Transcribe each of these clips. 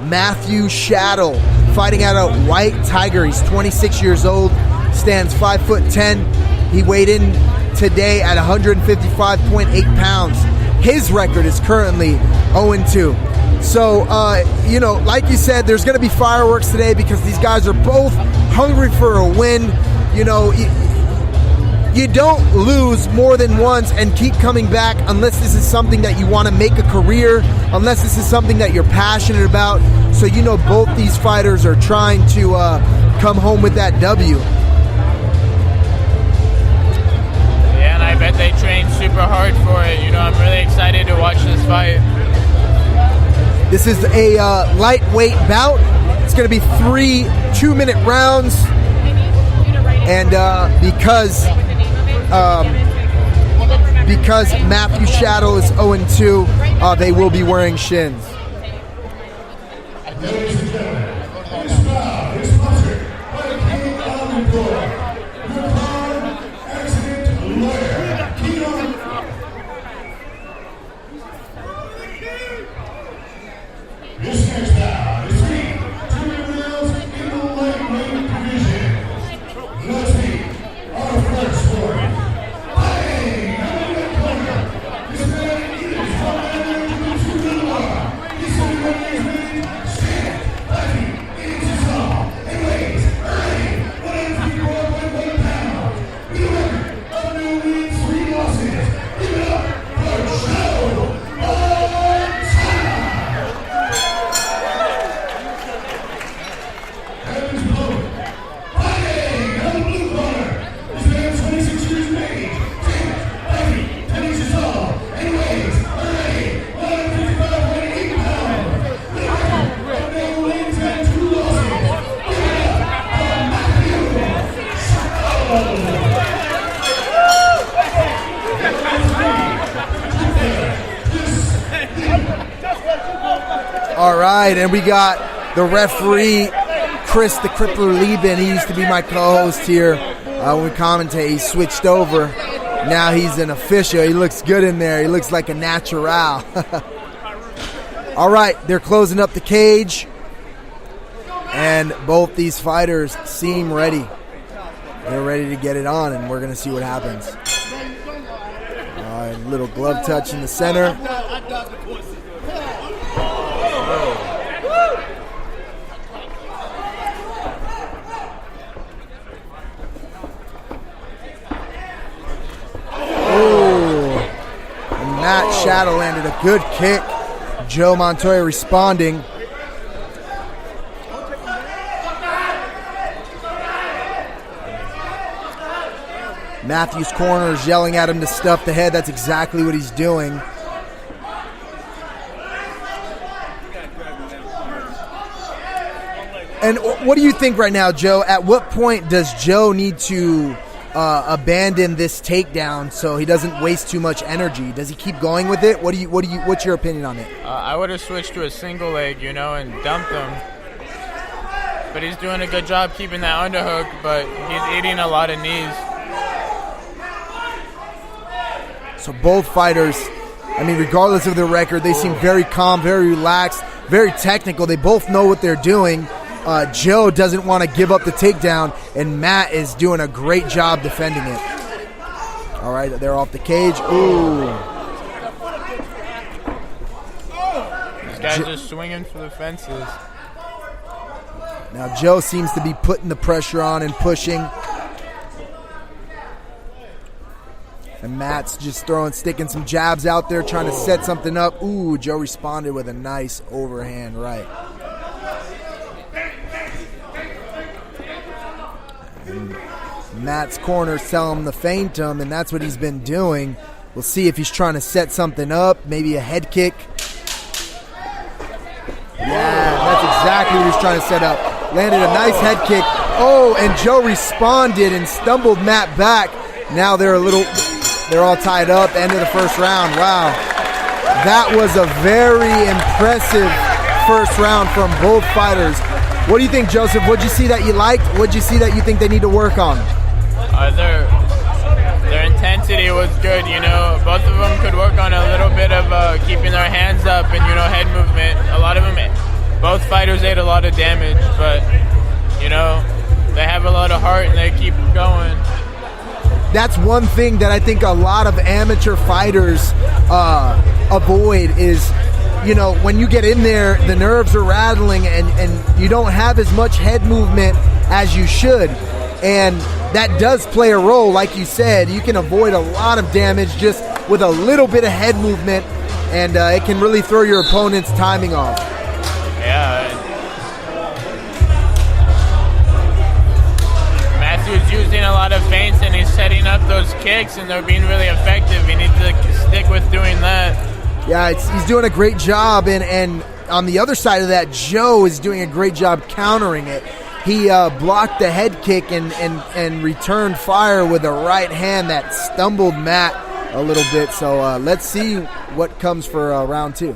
Matthew Shattle, fighting out of White Tiger. He's 26 years old, stands 5'10". He weighed in today at 155.8 pounds. His record is currently 0-2. So, like you said, there's going to be fireworks today because these guys are both hungry for a win. You don't lose more than once and keep coming back unless this is something that you want to make a career, unless this is something that you're passionate about. So, both these fighters are trying to come home with that W. Yeah, and I bet they trained super hard for it. I'm really excited to watch this fight. This is a lightweight bout. It's going to be 3 2-minute rounds. And because Matthew Shattle is 0-2, they will be wearing shins. Ladies and gentlemen, this bout is sponsored by C.A.M.O, your car accident lawyer. This next bout is 3 2-minute rounds in the lightweight division. Let's meet our first sport. Fighting out of the corner. This man is from Montoya. He's sitting on his feet, stand, fighting, inches tall, and weighs 154.1 pounds. With a record of no wins, 3 losses. Give it up for Shattle. All right, and we got the referee, Chris the Crippler Lieben. He used to be my co-host here when we commentate. He switched over. Now he's an official. He looks good in there. He looks like a natural. All right, they're closing up the cage. And both these fighters seem ready. They're ready to get it on, and we're going to see what happens. All right, little glove touch in the center. Matt Shattle landed a good kick. Joe Montoya responding. Matthew's corner is yelling at him to stuff the head. That's exactly what he's doing. And what do you think right now, Joe? At what point does Joe need to abandon this takedown so he doesn't waste too much energy? Does he keep going with it? What's your opinion on it? I would have switched to a single leg, and dumped him. But he's doing a good job keeping that underhook, but he's eating a lot of knees. So both fighters, regardless of their record, they seem very calm, very relaxed, very technical. They both know what they're doing. Joe doesn't want to give up the takedown, and Matt is doing a great job defending it. All right, they're off the cage. Ooh. These guys are swinging for the fences. Now Joe seems to be putting the pressure on and pushing. And Matt's just sticking some jabs out there, trying to set something up. Ooh, Joe responded with a nice overhand right. And Matt's corner's telling him to feint him, and that's what he's been doing. We'll see if he's trying to set something up, maybe a head kick. Yeah, that's exactly what he's trying to set up. Landed a nice head kick. Oh, and Joe responded and stumbled Matt back. Now they're all tied up. End of the first round. Wow. That was a very impressive first round from both fighters. What do you think, Joseph? What'd you see that you liked? What'd you see that you think they need to work on? Their intensity was good, Both of them could work on a little bit of keeping their hands up and, head movement. A lot of them both fighters ate a lot of damage, but, you know, they have a lot of heart and they keep going. That's one thing that I think a lot of amateur fighters avoid is, you know, when you get in there, the nerves are rattling and you don't have as much head movement as you should. And that does play a role. Like you said, you can avoid a lot of damage just with a little bit of head movement, and it can really throw your opponent's timing off. Yeah. Matthew's using a lot of feints and he's setting up those kicks and they're being really effective. He needs to stick with doing that. Yeah, he's doing a great job, and on the other side of that, Joe is doing a great job countering it. He blocked the head kick and returned fire with a right hand that stumbled Matt a little bit. So let's see what comes for round two.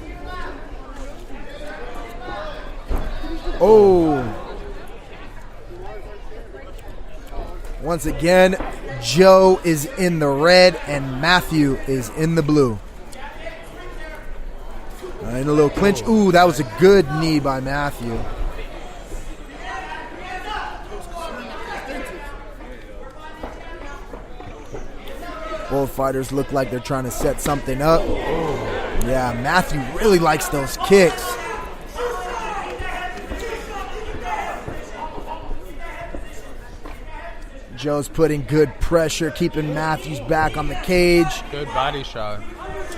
Oh. Once again, Joe is in the red and Matthew is in the blue. In a little clinch. Ooh, that was a good knee by Matthew. Both fighters look like they're trying to set something up. Yeah, Matthew really likes those kicks. Joe's putting good pressure, keeping Matthew's back on the cage. Good body shot.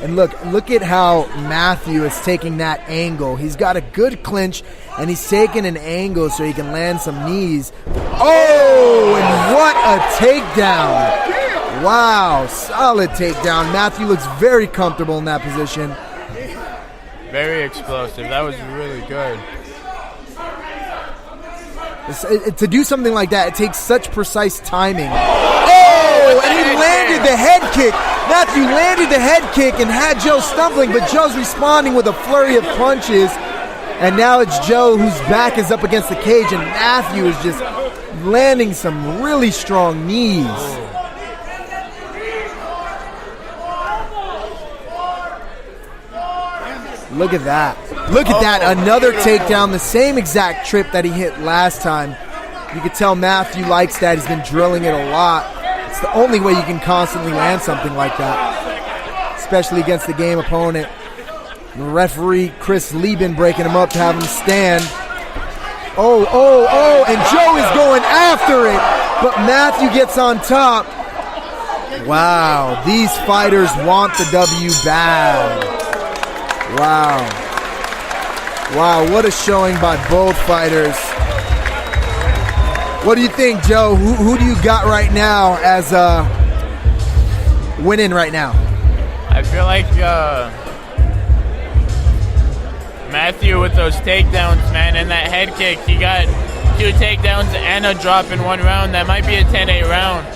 And look at how Matthew is taking that angle. He's got a good clinch, and he's taking an angle so he can land some knees. Oh, and what a takedown. Wow, solid takedown. Matthew looks very comfortable in that position. Very explosive. That was really good. To do something like that, it takes such precise timing. Oh, and he landed the head kick. Matthew landed the head kick and had Joe stumbling, but Joe's responding with a flurry of punches. And now it's Joe whose back is up against the cage, and Matthew is just landing some really strong knees. Look at that. Look at that. Another takedown, the same exact trip that he hit last time. You can tell Matthew likes that. He's been drilling it a lot. It's the only way you can constantly land something like that, especially against the game opponent. The referee, Chris Lieben, breaking him up to have him stand. Oh, and Joe is going after it, but Matthew gets on top. Wow, these fighters want the W bad. Wow, what a showing by both fighters. What do you think, Joe? Who do you got right now as winning right now? I feel like Matthew with those takedowns, man, and that head kick. He got 2 takedowns and a drop in one round. That might be a 10-8 round.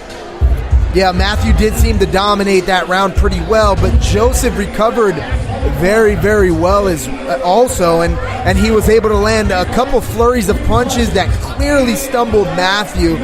Yeah, Matthew did seem to dominate that round pretty well, but Joseph recovered very, very well also, and he was able to land a couple flurries of punches that clearly stumbled Matthew.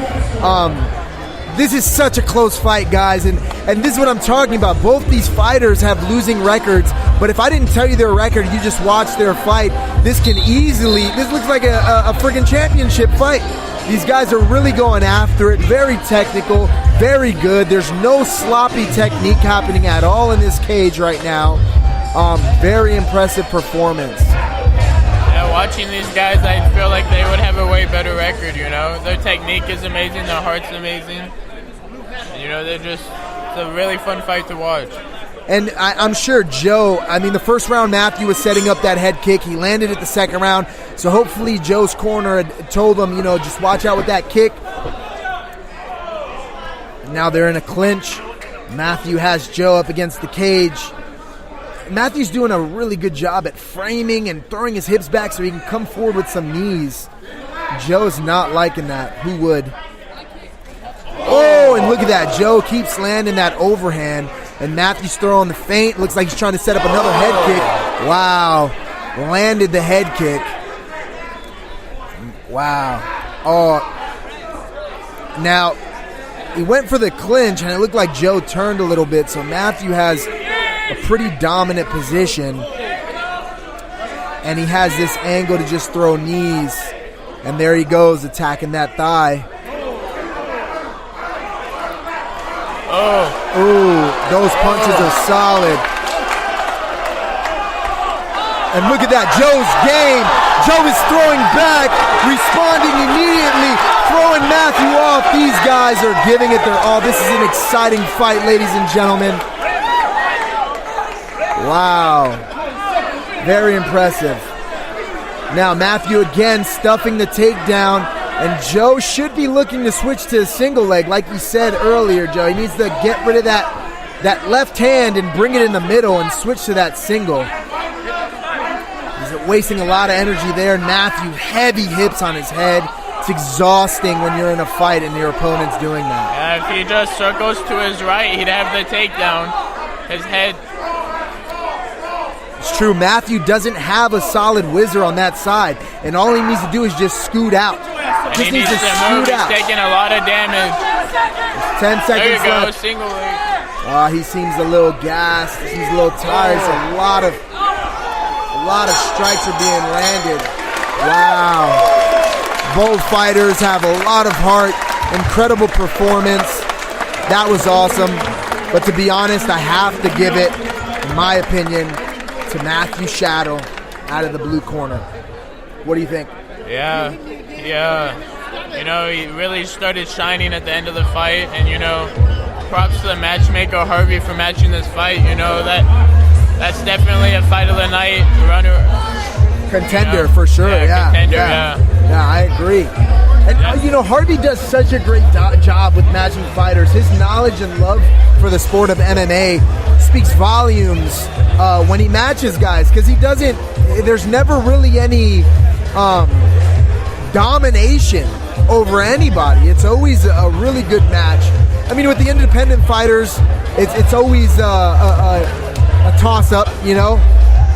This is such a close fight, guys, and this is what I'm talking about. Both these fighters have losing records, but if I didn't tell you their record, you just watch their fight, this looks like a freaking championship fight. These guys are really going after it, very technical, very good. There's no sloppy technique happening at all in this cage right now. Very impressive performance. Yeah, watching these guys, I feel like they would have a way better record, you know. Their technique is amazing, their heart's amazing. And, you know, it's a really fun fight to watch. And I'm sure Joe, the first round Matthew was setting up that head kick. He landed it the second round. So hopefully Joe's corner had told him, just watch out with that kick. Now they're in a clinch. Matthew has Joe up against the cage. Matthew's doing a really good job at framing and throwing his hips back so he can come forward with some knees. Joe's not liking that. Who would? Oh, and look at that. Joe keeps landing that overhand, and Matthew's throwing the feint. Looks like he's trying to set up another head kick. Wow. Landed the head kick. Wow. Oh. Now, he went for the clinch, and it looked like Joe turned a little bit, so Matthew has a pretty dominant position. and he has this angle to just throw knees. And there he goes, attacking that thigh. Oh. Ooh, those punches are solid. And look at that, Joe's game. Joe is throwing back, responding immediately, throwing Matthew off. These guys are giving it their all. This is an exciting fight, ladies and gentlemen. Wow. Very impressive. Now Matthew again stuffing the takedown, and Joe should be looking to switch to a single leg, like you said earlier, Joe. He needs to get rid of that left hand and bring it in the middle and switch to that single. He's wasting a lot of energy there. Matthew, heavy hips on his head. It's exhausting when you're in a fight and your opponent's doing that. Yeah, if he just circles to his right, he'd have the takedown. His head. It's true, Matthew doesn't have a solid whizzer on that side, and all he needs to do is just scoot out. And he needs to move. He's taking a lot of damage. 10 seconds there you go, left. single leg. He seems a little gassed. He's a little tired. So a lot of strikes are being landed. Wow. Both fighters have a lot of heart. Incredible performance. That was awesome. But to be honest, I have to give it, in my opinion, to Matthew Shattle out of the blue corner. What do you think? Yeah. You know, he really started shining at the end of the fight, and props to the matchmaker Harvey for matching this fight. That's definitely a fight of the night. Contender for sure. Yeah, contender, yeah, I agree. And Harvey does such a great job with matching fighters. His knowledge and love for the sport of MMA speaks volumes when he matches guys, because he doesn't. There's never really any domination over anybody. It's always a really good match. I mean, with the independent fighters, it's always a toss-up,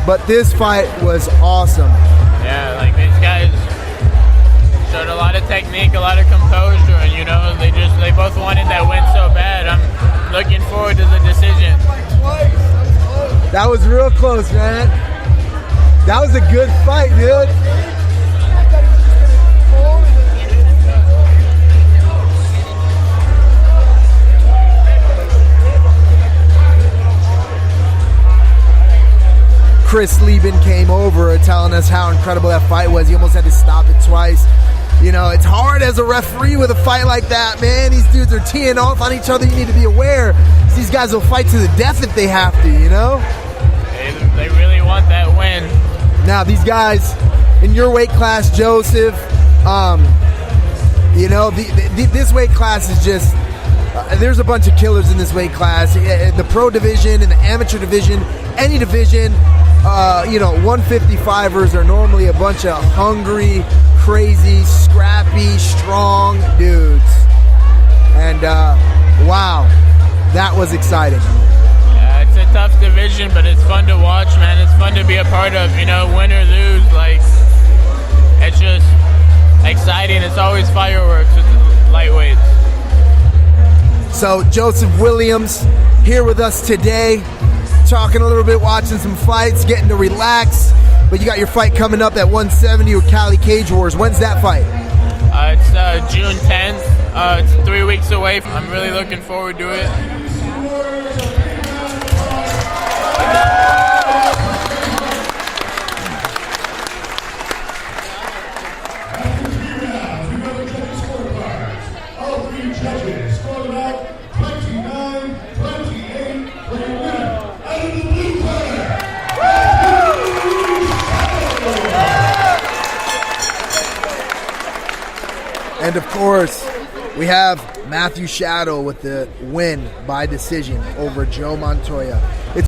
But this fight was awesome. Yeah, like these guys showed a lot of technique, a lot of composure, and they both wanted that win so bad. I'm looking forward to the decision. That was real close, man. That was a good fight, dude. Chris Lieben came over telling us how incredible that fight was. He almost had to stop it twice. It's hard as a referee with a fight like that, man. These dudes are teeing off on each other. You need to be aware. These guys will fight to the death if they have to, They really want that win. Now, these guys in your weight class, Joseph, this weight class is just... there's a bunch of killers in this weight class. The pro division and the amateur division, any division, 155ers are normally a bunch of hungry, crazy, scrappy, strong dudes. And wow, that was exciting. Yeah, it's a tough division, but it's fun to watch, man. It's fun to be a part of, win or lose. Like, it's just exciting. It's always fireworks with the lightweights. So Joseph Williams here with us today, talking a little bit, watching some fights, getting to relax. But you got your fight coming up at 170 with Cali Cage Wars. When's that fight? It's June 10th. It's 3 weeks away. I'm really looking forward to it. And of course, we have Matthew Shattle with the win by decision over Joe Montoya.